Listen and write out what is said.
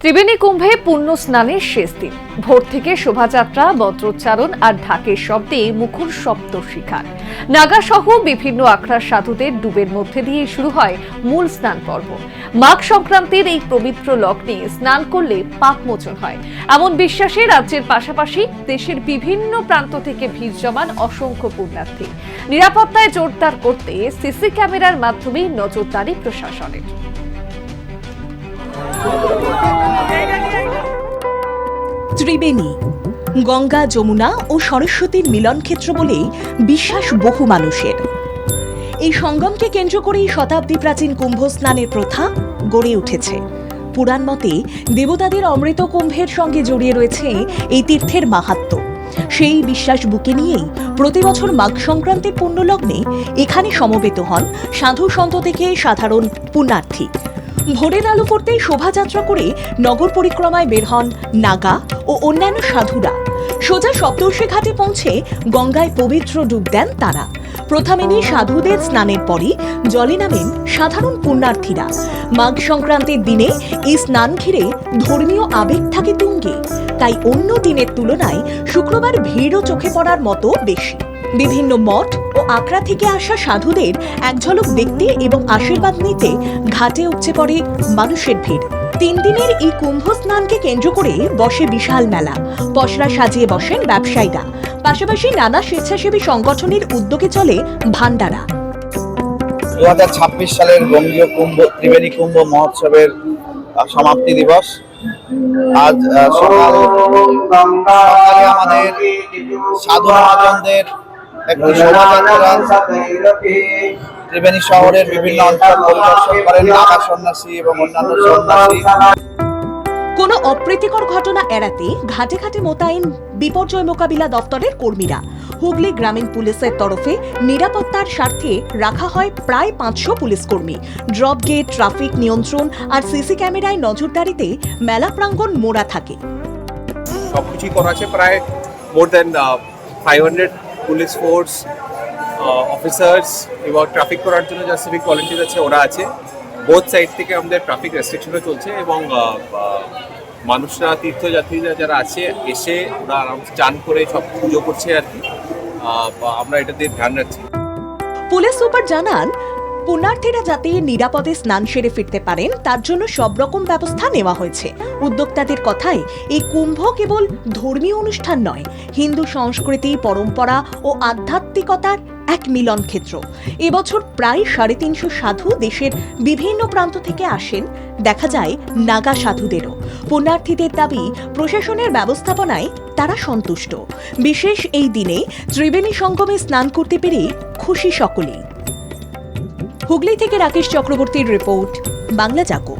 ত্রিবেণী কুম্ভে পুণ্য স্নানের শেষ দিন। ভোর থেকে শোভাযাত্রা, মন্ত্রোচ্চারণ আর ঢাকের শব্দে মুখর সপ্ত শিখার। নাগা সহ বিভিন্ন আখড়ার সাধুদের ডুবের মধ্যে দিয়ে শুরু হয় মূল স্নান পর্ব। মাঘ সংক্রান্তির এই পবিত্র লগ্নে স্নান করলে পাপ মোচন হয়, এমন বিশ্বাসে রাজ্যের পাশাপাশি দেশের বিভিন্ন প্রান্ত থেকে ভিড় জমান অসংখ্য পুণ্যার্থী। নিরাপত্তায় জোরদার করতে সিসি ক্যামেরার মাধ্যমে নজরদারি প্রশাসনের। ত্রিবেণী গঙ্গা, যমুনা ও সরস্বতীর মিলনক্ষেত্র বলে বিশ্বাস বহু মানুষের। এই সঙ্গমকে কেন্দ্র করেই শতাব্দী প্রাচীন কুম্ভ স্নানের প্রথা গড়ে উঠেছে। পুরাণ মতে দেবতাদের অমৃত কুম্ভের সঙ্গে জড়িয়ে রয়েছে এই তীর্থের মাহাত্ম্য। সেই বিশ্বাস বুকে নিয়েই প্রতি বছর মাঘ সংক্রান্তির পুণ্যলগ্নে এখানে সমবেত হন সাধু সন্ত থেকে সাধারণ পুণ্যার্থী। ভোরের আলো পড়তেই শোভাযাত্রা করে নগর পরিক্রমায় বের হন নাগা ও অন্যান্য সাধুরা। সোজা সপ্তর্ষি ঘাটে পৌঁছে গঙ্গায় পবিত্র ডুব দেন তারা। প্রথা মেনে সাধুদের স্নানের পরই জলে নামেন সাধারণ পুণ্যার্থীরা। মাঘ সংক্রান্তির দিনে এই স্নান ঘিরে ধর্মীয় আবেগ থাকে তুঙ্গে, তাই অন্য দিনের তুলনায় শুক্রবার ভিড়ও চোখে পড়ার মতো বেশি। বিভিন্ন মঠ ও আখড়া থেকে আসা সাধুদের এক ঝলক দেখতে এবং আশীর্বাদ নিতে ঘাটে উপচে পড়ে মানুষের ভিড়। 3 দিনের এই কুম্ভ স্নানকে কেন্দ্র করে বসে বিশাল মেলা। পসরা সাজিয়ে বসেন ব্যবসায়ীরা। পাশাপাশি নানা স্বেচ্ছাসেবী সংগঠনের উদ্যোগে চলে ভান্ডারা। 2026 সালের বঙ্গীয় কুম্ভ ত্রিবেণী কুম্ভ মহোৎসবের সমাপ্তি দিবস। আজ সকালে আমাদের সাধু মহাজনদের একটি শোভাযাত্রা ত্রিবেণী শহরের বিভিন্ন অঞ্চল পরিদর্শন করেন নাগা সন্ন্যাসী এবং অন্যান্য সন্ন্যাসী। কোনো অপ্রীতিকর ঘটনা এড়াতে ঘাটে ঘাটে মোতায়েন বিপর্যয় মোকাবিলা দপ্তরের কর্মীরা। হুগলি গ্রামীণ পুলিশের তরফে নিরাপত্তার স্বার্থে রাখা হয় প্রায় 500 পুলিশ কর্মী। ড্রপ গেট, ট্রাফিক নিয়ন্ত্রণ আর সিসি ক্যামেরায় নজরদারিতে মেলা প্রাঙ্গণ মোড়া থাকে। সবকিছু করা আছে, প্রায় মোর দেন 500 পুলিশ ফোর্স অফিসার্স এবং ট্রাফিক করার জন্য যা সিভিক ভলেন্টিয়ার আছে ওরা আছে। বোথ সাইড থেকে আমাদের ট্রাফিক রেস্ট্রিকশনও চলছে এবং মানুষরা, তীর্থযাত্রীরা যারা আছে এসে ওরা আরামসে চান করে সব পুজো করছে আর কি। আমরা এটাতে ধ্যান রাখছি। পুলিশ সুপার জানান, পুণ্যার্থীরা যাতে নিরাপদে স্নান সেরে ফিরতে পারেন তার জন্য সব রকম ব্যবস্থা নেওয়া হয়েছে। উদ্যোক্তাদের কথায় এই কুম্ভ কেবল ধর্মীয় অনুষ্ঠান নয়, হিন্দু সংস্কৃতি, পরম্পরা ও আধ্যাত্মিকতার এক মিলন ক্ষেত্র। এবছর প্রায় 350 সাধু দেশের বিভিন্ন প্রান্ত থেকে আসেন। দেখা যায় নাগা সাধুদেরও। পুণ্যার্থীদের দাবি, প্রশাসনের ব্যবস্থাপনায় তারা সন্তুষ্ট। বিশেষ এই দিনে ত্রিবেণী সঙ্গমে স্নান করতে পেরে খুশি সকলেই। হুগলি থেকে রাকেশ চক্রবর্তীর রিপোর্ট, বাংলা জাগো।